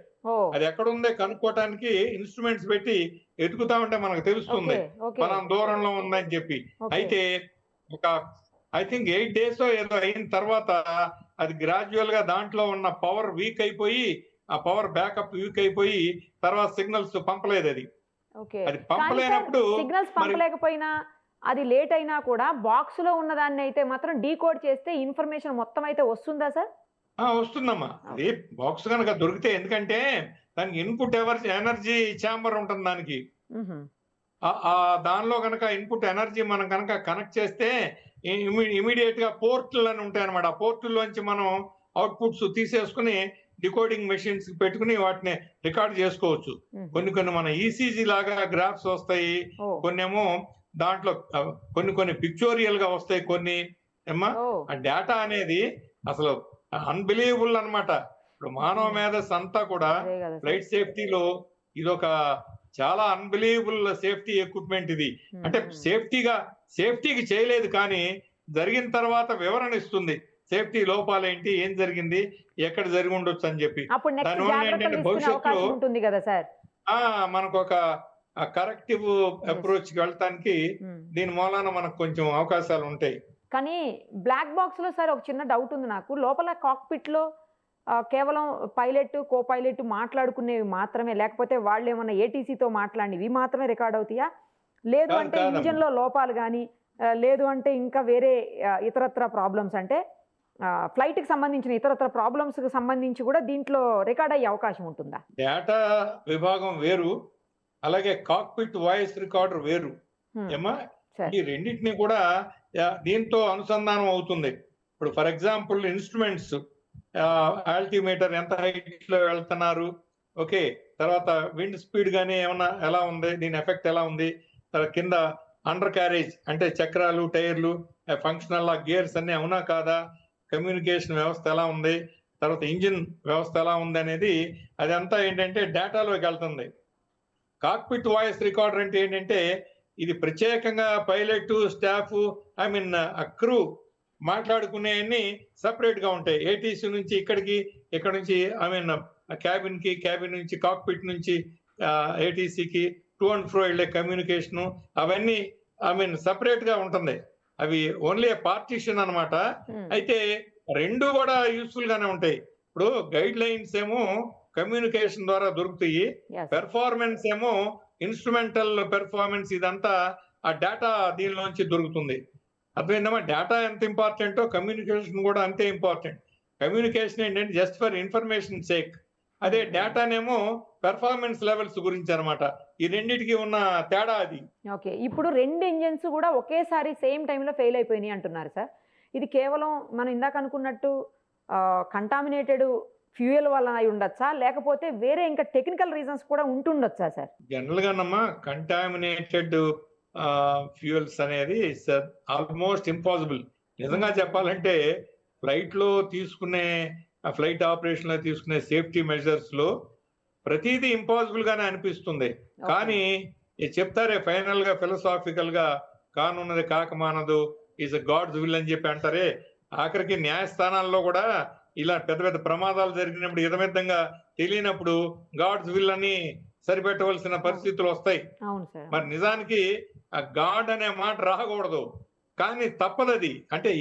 అది ఎక్కడ ఉందే కనుక్కోవటానికి ఇన్స్ట్రుమెంట్స్ పెట్టి ఎతుకుతా ఉంటే మనకు తెలుస్తుంది మనం దూరంలో ఉందని చెప్పి. అయితే ఒక ఐ థింక్ 8 days ఏదో అయిన తర్వాత అది గ్రాడ్యువల్ గా దాంట్లో ఉన్న పవర్ వీక్ అయిపోయి, ఆ పవర్ బ్యాకప్ వీక్ అయిపోయి తర్వాత సిగ్నల్స్ పంపలేదు. అది పంపలేనప్పుడు సిగ్నల్స్ పంపలేకపోయినా అది లేట్ అయినా కూడా బాక్స్ లో ఉన్న దాన్ని అయితే మాత్రం డీకోడ్ చేస్తే ఇన్ఫర్మేషన్ మొత్తం అయితే వస్తుందా సార్? వస్తుందమ్మా. అది బాక్స్ కనుక దొరికితే, ఎందుకంటే దానికి ఇన్పుట్ ఎనర్జీ ఛాంబర్ ఉంటుంది దానికి. దానిలో కనుక ఇన్పుట్ ఎనర్జీ మనం కనుక కనెక్ట్ చేస్తే ఇమీడియట్ గా పోర్టులు అని ఉంటాయి అనమాట. ఆ పోర్టుల్లోంచి మనం అవుట్పుట్స్ తీసేసుకుని డికోడింగ్ మెషిన్స్ పెట్టుకుని వాటిని రికార్డ్ చేసుకోవచ్చు. కొన్ని మన ఈసీజీ లాగా గ్రాఫ్స్ వస్తాయి, కొన్నేమో దాంట్లో కొన్ని పిక్చోరియల్ గా వస్తాయి, కొన్ని ఏమ్మా ఆ డేటా అనేది అసలు అన్బిలీవబుల్ అన్నమాట. ఇప్పుడు మానవ మేధస్ అంతా కూడా ఫ్లైట్ సేఫ్టీలో ఇదొక చాలా అన్బిలీవబుల్ సేఫ్టీ ఎక్విప్మెంట్ ఇది. అంటే సేఫ్టీకి చేయలేదు, కానీ జరిగిన తర్వాత వివరణ ఇస్తుంది. సేఫ్టీ లోపాలేంటి, ఏం జరిగింది, ఎక్కడ జరిగి ఉండొచ్చు అని చెప్పి. దానివల్ల ఏంటంటే భవిష్యత్తులో ఉంటుంది కదా సార్, మనకు ఒక కరెక్టివ్ అప్రోచ్ కి వెళ్ళటానికి దీని మూలాన మనకు కొంచెం అవకాశాలు ఉంటాయి. కానీ బ్లాక్ బాక్స్ లో సార్ ఒక చిన్న డౌట్ ఉంది నాకు. లోపల కాక్పిట్ లో కేవలం పైలట్ కో పైలట్ మాట్లాడుకునేవి మాత్రమే, లేకపోతే వాళ్ళు ఏమన్నా ఏటీసీతో మాట్లాడినవి మాత్రమే రికార్డ్ అవుతాయా? లేదు అంటే ఇంజన్ లో లోపాలు కానీ, లేదు అంటే ఇంకా వేరే ఇతరత్ర ప్రాబ్లమ్స్, అంటే ఫ్లైట్ కి సంబంధించిన ఇతరత్ర ప్రాబ్లమ్స్ కి సంబంధించి కూడా దీంట్లో రికార్డ్ అయ్యే అవకాశం ఉంటుందా? డేటా విభాగం వేరు, అలాగే కాక్పిట్ వాయిస్ రికార్డర్ వేరు ఏమా. ఈ రెండింటిని కూడా దీంతో అనుసంధానం అవుతుంది. ఇప్పుడు ఫర్ ఎగ్జాంపుల్ ఇన్స్ట్రుమెంట్స్, ఆల్టిమీటర్ ఎంత హైట్ లో వెళ్తున్నారు, ఓకే, తర్వాత విండ్ స్పీడ్ గానీ ఏమన్నా ఎలా ఉంది, దీని ఎఫెక్ట్ ఎలా ఉంది, తర్వాత కింద అండర్ క్యారేజ్ అంటే చక్రాలు టైర్లు ఫంక్షనల్ గేర్స్ అన్ని అవునా కాదా, కమ్యూనికేషన్ వ్యవస్థ ఎలా ఉంది, తర్వాత ఇంజిన్ వ్యవస్థ ఎలా ఉంది అనేది అదంతా ఏంటంటే డేటాలోకి వెళ్తుంది. కాక్పిట్ వాయిస్ రికార్డర్ అంటే ఏంటంటే ఇది ప్రత్యేకంగా పైలట్ స్టాఫ్ క్రూ మాట్లాడుకునేవన్నీ సపరేట్ గా ఉంటాయి. ఏటీసీ నుంచి ఇక్కడికి, ఇక్కడ నుంచి క్యాబిన్ నుంచి కాక్పిట్ నుంచి ఏటీసీకి టు అండ్ ఫ్రో వెళ్ళే కమ్యూనికేషన్ అవన్నీ సపరేట్ గా ఉంటుంది. అవి ఓన్లీ పార్టీషన్ అన్నమాట. అయితే రెండు కూడా యూస్ఫుల్ గానే ఉంటాయి. ఇప్పుడు గైడ్ లైన్స్ ఏమో కమ్యూనికేషన్ ద్వారా దొరుకుతాయి, పెర్ఫార్మెన్స్ ఏమో ఇన్స్ట్రుమెంటల్ పెర్ఫార్మెన్స్ ఇదంతా ఆ డేటా దీనిలోంచి దొరుకుతుంది. అర్థమైందమ్మా? డేటా ఎంత ఇంపార్టెంటో కమ్యూనికేషన్ కూడా అంతే ఇంపార్టెంట్. కమ్యూనికేషన్ ఏంటంటే జస్ట్ ఫర్ ఇన్ఫర్మేషన్ సేక్, అదే డేటానేమో పెర్ఫార్మెన్స్ లెవెల్స్ గురించి అనమాట. ఈ రెండింటికి ఉన్న తేడా అది. ఓకే, ఇప్పుడు రెండు ఇంజిన్స్ కూడా ఒకేసారి సేమ్ టైంలో ఫెయిల్ అయిపోయినాయి అంటున్నారు సార్. ఇది కేవలం మనం ఇందాక అనుకున్నట్టు కంటామినేటెడ్ ఫ్యూయల్ వల్ల అయి ఉండొచ్చా, లేకపోతే వేరే ఇంకా టెక్నికల్ రీజన్స్ కూడా ఉంటుండొచ్చా సార్? జనరల్ గానమ్మా కంటామినేటెడ్ ఫ్యూయల్స్ అనేది ఆల్మోస్ట్ ఇంపాసిబుల్. నిజంగా చెప్పాలంటే ఫ్లైట్ లో తీసుకునే ఫ్లైట్ ఆపరేషన్ లో తీసుకునే సేఫ్టీ మెజర్స్ లో ప్రతిదీ ఇంపాసిబుల్ గానే అనిపిస్తుంది. కానీ చెప్తారే ఫైనల్ గా ఫిలసాఫికల్ గా కానున్నది కాకమానదు, ఈజ్ గాడ్స్ విల్ అని చెప్పి అంటారే. ఆఖరికి న్యాయస్థానాల్లో కూడా ఇలా పెద్ద పెద్ద ప్రమాదాలు జరిగినప్పుడు ఇదమిద్దంగా తెలియనప్పుడు గాడ్స్ విల్ అని సరిపెట్టవలసిన పరిస్థితులు వస్తాయి. మరి నిజానికి ఆ గాడ్ అనే మాట రాకూడదు, కానీ తప్పదది. అంటే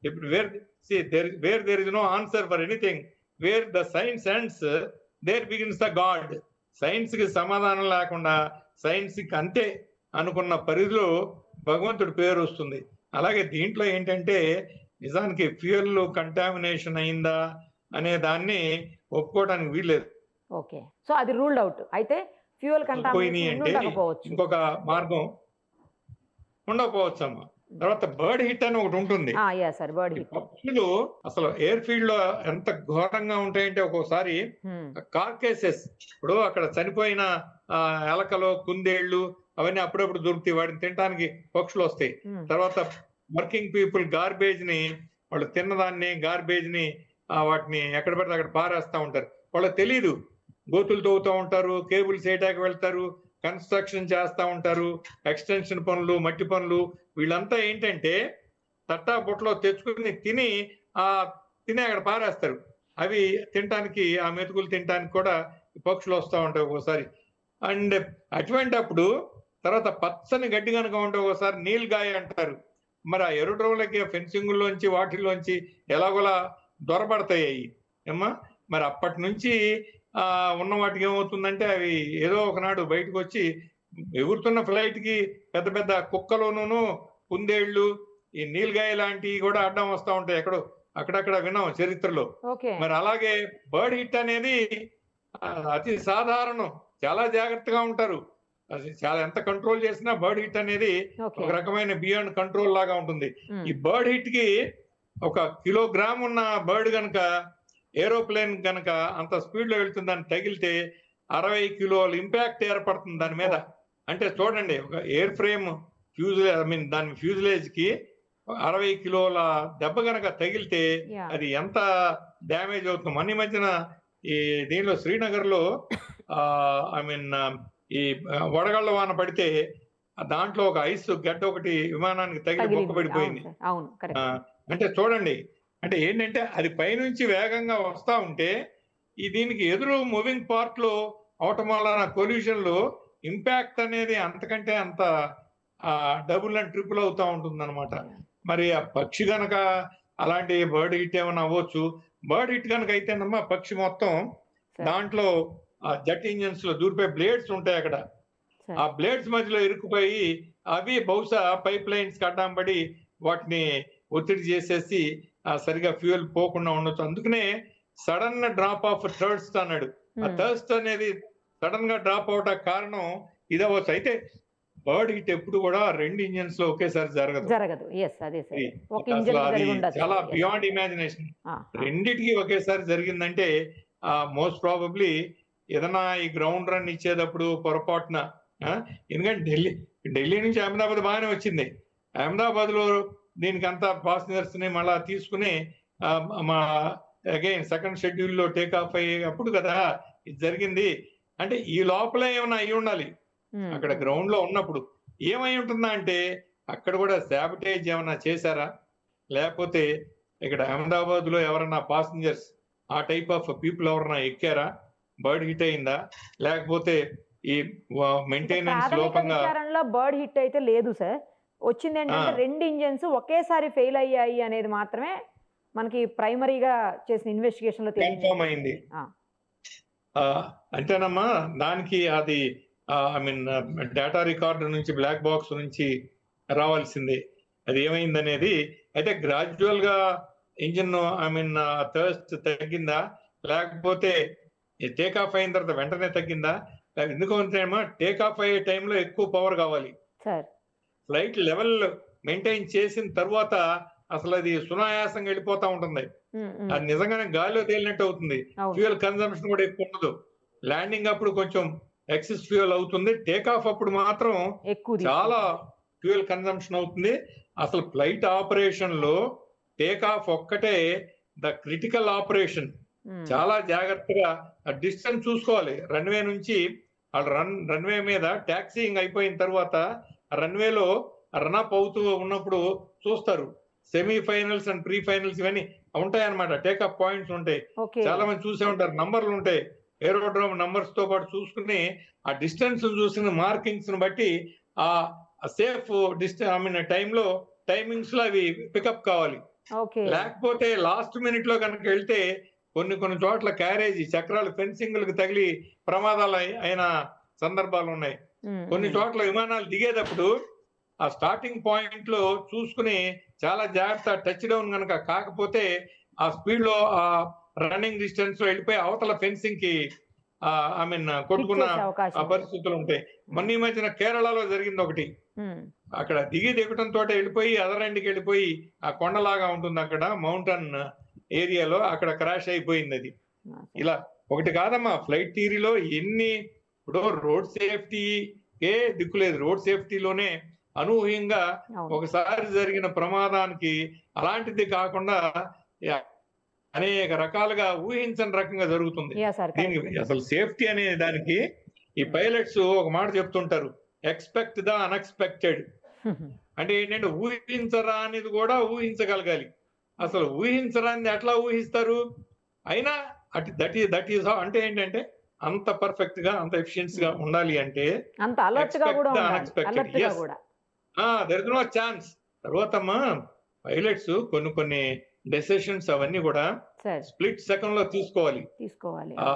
ఇప్పుడు where there is no answer for anything, where the science ends there begins the god. Science కి సమాధానం లేకుండా సైన్స్ కి అంతే అనుకున్న పరిధిలో భగవంతుడి పేరు వస్తుంది. అలాగే దీంట్లో ఏంటంటే నిజానికి ఫ్యూయల్ కంటామినేషన్ అయిందా అనే దాన్ని ఒప్పుకోవడానికి వీల్లేదు. ఓకే, సో అది రూల్డ్ అవుట్. అయితే ఫ్యూయల్ కంటామినేషన్ ఉండకపోవచ్చు, ఇంకొక మార్గం ఉండకపోవచ్చు అమ్మా. తర్వాత బర్డ్ హిట్ అని ఒకటి ఉంటుంది. పక్షులు అసలు ఎయిర్ ఫీల్డ్ లో ఎంత ఘోరంగా ఉంటాయంటే ఒక్కోసారి కార్కేసెస్, ఇప్పుడు అక్కడ చనిపోయిన ఎలకలు కుందేళ్లు అవన్నీ అప్పుడప్పుడు దొరుకుతాయి, వాటిని తినడానికి పక్షులు వస్తాయి. తర్వాత వర్కింగ్ పీపుల్ గార్బేజ్ ని, వాళ్ళు తిన్నదాన్ని గార్బేజ్ ని వాటిని ఎక్కడ పడితే అక్కడ పారేస్తా ఉంటారు. వాళ్ళకి తెలీదు, గోతులు తవ్వుతూ ఉంటారు, కేబుల్స్ ఏటాకి వెళ్తారు, కన్స్ట్రక్షన్ చేస్తూ ఉంటారు, ఎక్స్టెన్షన్ పనులు, మట్టి పనులు. వీళ్ళంతా ఏంటంటే తట్టా బుట్టలో తెచ్చుకుని తిని అక్కడ పారేస్తారు. అవి తినటానికి, ఆ మెతుకులు తినటానికి కూడా పక్షులు వస్తూ ఉంటాయి ఒక్కోసారి. అండ్ అటువంటి అప్పుడు తర్వాత పచ్చని గడ్డి కనుక ఉంటే ఒకసారి నీల్గాయ అంటారు. మరి ఆ ఎరుడ్రోలకి ఫెన్సింగుల్లోంచి వాటిల్లోంచి ఎలాగోలా దొరబడతాయి ఏమ్మా. మరి అప్పటి నుంచి ఉన్న వాటికి ఏమవుతుందంటే అవి ఏదో ఒకనాడు బయటకు వచ్చి ఎగురుతున్న ఫ్లైట్ కి పెద్ద పెద్ద కుక్కలోనూ కుందేళ్లు, ఈ నీల్గాయ లాంటివి కూడా అడ్డం వస్తూ ఉంటాయి. అక్కడక్కడ విన్నాం చరిత్రలో. మరి అలాగే బర్డ్ హిట్ అనేది అతి సాధారణం, చాలా జాగ్రత్తగా ఉంటారు. అది చాలా ఎంత కంట్రోల్ చేసినా బర్డ్ హిట్ అనేది ఓకే. ఒక రకమైన బియాండ్ కంట్రోల్ లాగా ఉంటుంది. ఈ బర్డ్ హిట్ కి 1 కిలోగ్రామ్ ఉన్న బర్డ్ గనక ఏరోప్లేన్ గనక అంత స్పీడ్ లో వెళ్తుందని తగిలితే 60 కిలోల ఇంపాక్ట్ ఏర్పడుతుంది దాని మీద. అంటే చూడండి, ఒక ఎయిర్ ఫ్రేమ్ దాని ఫ్యూజిలేజ్ కి 60 కిలోల దెబ్బ గనక తగిలితే యా. అది ఎంత డ్యామేజ్ అవుతుంది. మొన్న ఈ మధ్యన ఈ దీనిలో శ్రీనగర్ లో ఈ వడగళ్ల వాన పడితే దాంట్లో ఒక ఐస్ గడ్డ ఒకటి విమానానికి తగిలి బొక్క తగిలింది. అవును పడిపోయింది. సార్, అవును, ఆ, కరెక్ట్. అంటే చూడండి, అంటే ఏంటంటే అది పైనుంచి వేగంగా వస్తా ఉంటే ఈ దీనికి ఎదురు మూవింగ్ పార్ట్ లో అవటం వలన కొల్యూషన్ లో ఇంపాక్ట్ అనేది అంతకంటే అంత డబుల్ అండ్ ట్రిపుల్ అవుతా ఉంటుంది అనమాట. మరి ఆ పక్షి గనక అలాంటి బర్డ్ హిట్ ఏమైనా అవ్వచ్చు. బర్డ్ హిట్ కనుక అయితేనమ్మా పక్షి మొత్తం సార్, దాంట్లో ఆ జెట్ ఇంజిన్స్ లో దూరిపోయి బ్లేడ్స్ ఉంటాయి అక్కడ. సార్. ఆ బ్లేడ్స్ మధ్యలో ఇరుక్కుపోయి అవి బహుశా పైప్ లైన్స్ కడ్డాం పడి వాటిని ఒత్తిడి చేసేసి సరిగా ఫ్యూయల్ పోకుండా ఉండొచ్చు. అందుకనే సడన్ డ్రాప్ ఆఫ్ థర్స్ట్ అన్నాడు. ఆ థర్స్ట్ అనేది సడన్ గా డ్రాప్ అవటానికి కారణం ఇది అవ్వచ్చు. అయితే బర్డ్ హిట్ ఎప్పుడు కూడా 2 ఇంజిన్స్ లో ఒకేసారి జరగదు. జరగదు. ఎస్, అదే సార్. ఒక అసలు ఇంజన్ అది జరిగి ఉండొచ్చు. చాలా Yes. Beyond imagination. ఆ, రెండిటికి ఒకేసారి జరిగిందంటే మోస్ట్ ప్రాబబ్లీ ఏదైనా ఈ గ్రౌండ్ రన్ ఇచ్చేటప్పుడు పొరపాటున ఎందుకంటే ఢిల్లీ నుంచి అహ్మదాబాద్ బాగానే వచ్చింది. అహ్మదాబాద్ లో దీనికి అంతా పాసింజర్స్ ని మళ్ళా తీసుకుని మా అగైన్ సెకండ్ షెడ్యూల్ లో టేక్ ఆఫ్ అయ్యేటప్పుడు కదా ఇది జరిగింది. అంటే ఈ లోపల ఏమైనా అయి ఉండాలి. అక్కడ గ్రౌండ్ లో ఉన్నప్పుడు ఏమై ఉంటుందా అంటే అక్కడ కూడా శాబిటేజ్ ఏమైనా చేశారా, లేకపోతే ఇక్కడ అహ్మదాబాద్ లో ఎవరన్నా పాసింజర్స్ ఆ టైప్ ఆఫ్ పీపుల్ ఎవరన్నా ఎక్కారా, బర్డ్ హిట్ అయిందా, లేకపోతే ఈ మెయింటెనెన్స్ ప్రాథమిక లోపంగా విచారణలో బర్డ్ హిట్ అయితే లేదు సార్. వచ్చింది ఏంటంటే 2 ఇంజన్స్ ఒకేసారి ఫెయిల్ అయ్యాయి అనేది మాత్రమే మనకి ప్రైమరీగా చేసిన ఇన్వెస్టిగేషన్ లో కన్ఫర్మ్ అయింది. అంతేనమ్మా, దానికి అది డేటా రికార్డు నుంచి బ్లాక్ బాక్స్ నుంచి రావాల్సింది. అది ఏమైందనేది అయితే గ్రాడ్యువల్ గా ఇంజిన్ థర్స్ట్ తగ్గిందా, లేకపోతే టేక్ ఆఫ్ అయిన తర్వాత వెంటనే తగ్గిందా? ఎందుకంటే టేక్ ఆఫ్ అయ్యే టైంలో ఎక్కువ పవర్ కావాలి. సార్, ఫ్లైట్ లెవెల్ మెయింటైన్ చేసిన తర్వాత అసలు అది సునాయాసంగా వెళ్ళిపోతా ఉంటుంది. అది నిజంగానే గాలిలో తేలినట్టు అవుతుంది. ఫ్యూయల్ కన్సంప్షన్ కూడా ఎక్కువ ఉండదు. ల్యాండింగ్ అప్పుడు కొంచెం ఎక్సెస్ ఫ్యూయల్ అవుతుంది. టేక్ ఆఫ్ అప్పుడు మాత్రం చాలా ఫ్యూయల్ కన్సంప్షన్ అవుతుంది. అసలు ఫ్లైట్ ఆపరేషన్ లో టేక్ ఆఫ్ ఒక్కటే ద క్రిటికల్ ఆపరేషన్. చాలా జాగ్రత్తగా డిస్టెన్స్ చూసుకోవాలి. రన్వే నుంచి రన్వే మీద టాక్సీయింగ్ అయిపోయిన తర్వాత రన్వేలో రన్అప్ అవుతూ ఉన్నప్పుడు చూస్తారు. సెమీఫైనల్స్ అండ్ ప్రీ ఫైనల్స్ ఇవన్నీ ఉంటాయన్నమాట. టేకప్ పాయింట్స్ ఉంటాయి. చాలా మంది చూసే ఉంటారు. నంబర్లు ఉంటాయి. ఏరోడ్రోమ్ నంబర్స్ తో పాటు చూసుకుని ఆ డిస్టెన్స్ చూసిన మార్కింగ్స్ ని బట్టి ఆ సేఫ్ టైంలో టైమింగ్స్ లో అవి పికప్ కావాలి. లేకపోతే లాస్ట్ మినిట్ లో కనుక వెళ్తే కొన్ని చోట్ల క్యారేజీ చక్రాలు ఫెన్సింగ్లకు తగిలి ప్రమాదాలు అయిన సందర్భాలు ఉన్నాయి. కొన్ని చోట్ల విమానాలు దిగేటప్పుడు ఆ స్టార్టింగ్ పాయింట్ లో చూసుకుని చాలా జాగ్రత్త టచ్ డౌన్ కనుక కాకపోతే ఆ స్పీడ్ లో ఆ రన్నింగ్ డిస్టెన్స్ లో వెళ్ళిపోయి అవతల ఫెన్సింగ్ కి కొట్టుకున్న ఆ పరిస్థితులు ఉంటాయి. మొన్న ఈ మధ్యన కేరళలో జరిగింది ఒకటి. అక్కడ దిగటం తోట వెళ్ళిపోయి అదరండికి వెళ్ళిపోయి ఆ కొండలాగా ఉంటుంది అక్కడ మౌంటైన్ ఏరియాలో, అక్కడ క్రాష్ అయిపోయింది అది. ఇలా ఒకటి కాదమ్మా, ఫ్లైట్ థియరీలో ఎన్ని ఇప్పుడు రోడ్ సేఫ్టీకే దిక్కులేదు. రోడ్ సేఫ్టీలోనే అనూహ్యంగా ఒకసారి జరిగిన ప్రమాదానికి అలాంటిది కాకుండా అనేక రకాలుగా ఊహించని రకంగా జరుగుతుంది. దీనికి అసలు సేఫ్టీ అనే దానికి ఈ పైలట్స్ ఒక మాట చెప్తుంటారు, ఎక్స్పెక్ట్ ద అన్ఎక్స్పెక్టెడ్. అంటే ఏంటంటే ఊహించరా అనేది కూడా ఊహించగలగాలి. అసలు ఊహించరాని ఎట్లా ఊహిస్తారు? అయినా దట్ ఈస్ అంటే ఏంటంటే అంత పర్ఫెక్ట్ గా అంత ఎఫిషియన్స్ గా ఉండాలి అంటే దేర్ ఇస్ నో ఛాన్స్. తర్వాత పైలట్స్ కొన్ని డెసిషన్స్ అవన్నీ కూడా స్ప్లిట్ సెకండ్ లో తీసుకోవాలి.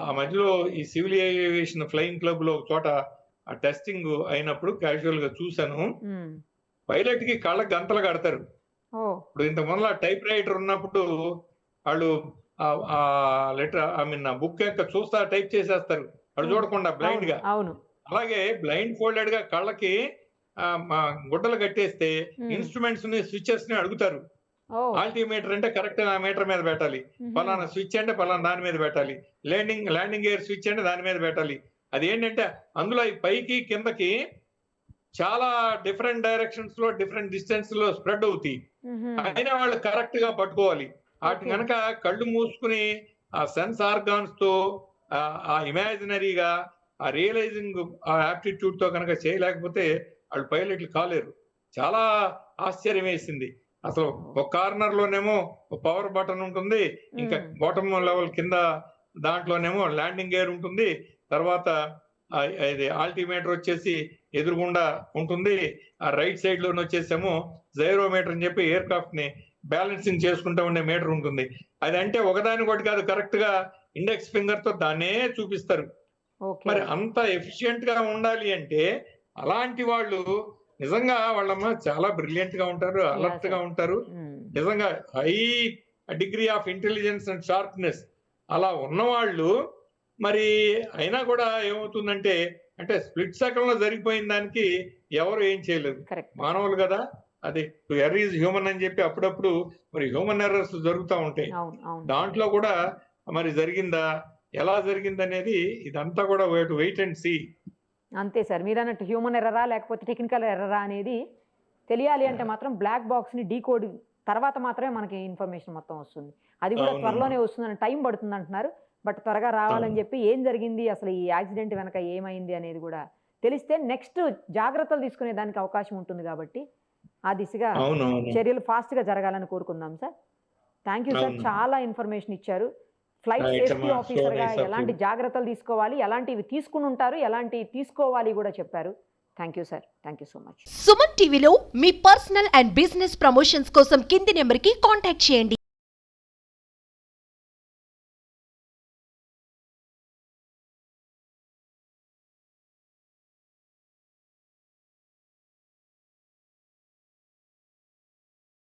ఆ మధ్యలో ఈ సివిల్ ఏవియేషన్ ఫ్లయింగ్ క్లబ్ లో ఒక చోట ఆ టెస్టింగ్ అయినప్పుడు క్యాజువల్ గా చూసాను. పైలట్ కి కళ్ళ గంతలు కడతారు. ఇప్పుడు ఇంత మొదల టైప్ రైటర్ ఉన్నప్పుడు వాళ్ళు లెటర్ బుక్ యొక్క చూస్తా టైప్ చేసేస్తారు. వాళ్ళు చూడకుండా బ్లైండ్ గా. అలాగే బ్లైండ్ ఫోల్డెడ్ గా కళ్ళకి గుడ్డలు కట్టేస్తే ఇన్స్ట్రుమెంట్స్ ని స్విచెస్ ని అడుగుతారు. ఆల్టిమీటర్ అంటే కరెక్ట్ ఆ మీటర్ మీద పెట్టాలి, పలానా స్విచ్ అంటే పలానా దాని మీద పెట్టాలి, ల్యాండింగ్ గేర్ స్విచ్ అంటే దాని మీద పెట్టాలి. అది ఏంటంటే అందులో ఈ పైకి కిందకి చాలా డిఫరెంట్ డైరెక్షన్స్ లో డిఫరెంట్ డిస్టెన్స్ లో స్ప్రెడ్ అవుతాయి. అయినా వాళ్ళు కరెక్ట్ గా పట్టుకోవాలి. వాటి కనుక కళ్ళు మూసుకుని ఆ సెన్స్ ఆర్గాన్స్ తో ఆ ఇమాజినరీగా ఆ రియలైజింగ్ ఆ యాప్టిట్యూడ్ తో కనుక చేయలేకపోతే వాళ్ళు పైలట్లు కాలేరు. చాలా ఆశ్చర్యం వేసింది. అసలు ఒక కార్నర్ లోనేమో పవర్ బటన్ ఉంటుంది, ఇంకా బాటమ్ లెవెల్ కింద దాంట్లోనేమో ల్యాండింగ్ గేర్ ఉంటుంది, తర్వాత ఇది ఆల్టిమీటర్ వచ్చేసి ఎదురుగుండా ఉంటుంది, ఆ రైట్ సైడ్ లోనే వచ్చేసేమో జైరోమీటర్ అని చెప్పి ఎయిర్ క్రాఫ్ట్ ని బ్యాలెన్సింగ్ చేసుకుంటూ ఉండే మీటర్ ఉంటుంది. అది అంటే ఒకదాని ఒకటి కాదు, కరెక్ట్ గా ఇండెక్స్ ఫింగర్ తో దాన్నే చూపిస్తారు. మరి అంత ఎఫిషియెంట్ గా ఉండాలి అంటే అలాంటి వాళ్ళు నిజంగా వాళ్ళమ్మ చాలా బ్రిలియంట్ గా ఉంటారు, అలర్ట్ గా ఉంటారు. నిజంగా high degree of intelligence and sharpness అలా ఉన్నవాళ్ళు మరి అయినా కూడా ఏమవుతుందంటే అంటే స్ప్లిట్ సెకండ్ లో జరిగిపోయిన దానికి ఎవరు ఏం చేయలేదు, మానవులు కదా, అది ఎర్ర ఈజ్ హ్యూమన్ అని చెప్పి అప్పుడప్పుడు మరి హ్యూమన్ ఎర్రర్స్ జరుగుతూ ఉంటాయి. దాంట్లో కూడా మరి జరిగిందా, ఎలా జరిగింది అనేది ఇదంతా కూడా వెయిట్ అండ్ సీ. అంతే సార్, మీరు అన్నట్టు హ్యూమన్ ఎర్రరా లేకపోతే టెక్నికల్ ఎర్రరా అనేది తెలియాలి అంటే మాత్రం బ్లాక్ బాక్స్ ని డీకోడ్ తర్వాత మాత్రమే మనకి ఇన్ఫర్మేషన్ మొత్తం వస్తుంది. అది కూడా త్వరలోనే వస్తుందని టైం పడుతుంది అంటున్నారు. బట్ త్వరగా రావాలని చెప్పి ఏం జరిగింది, అసలు ఈ యాక్సిడెంట్ వెనక ఏమైంది అనేది కూడా తెలిస్తే నెక్స్ట్ జాగ్రత్తలు తీసుకునే దానికి అవకాశం ఉంటుంది. కాబట్టి ఆ దిశగా చర్యలు ఫాస్ట్ గా జరగాలని కోరుకుందాం సార్. థ్యాంక్ యూ సార్, చాలా ఇన్ఫర్మేషన్ ఇచ్చారు. ఫ్లైట్ సేఫ్టీ ఆఫీసర్ గా ఎలాంటి జాగ్రత్తలు తీసుకోవాలి, ఎలాంటివి తీసుకుని ఉంటారు, ఎలాంటివి తీసుకోవాలి కూడా చెప్పారు. Thank you sir, thank you so much. Suman టీవీలో మీ పర్సనల్ అండ్ బిజినెస్ ప్రమోషన్స్ కోసం కింది నెంబర్కి కాంటాక్ట్ చేయండి.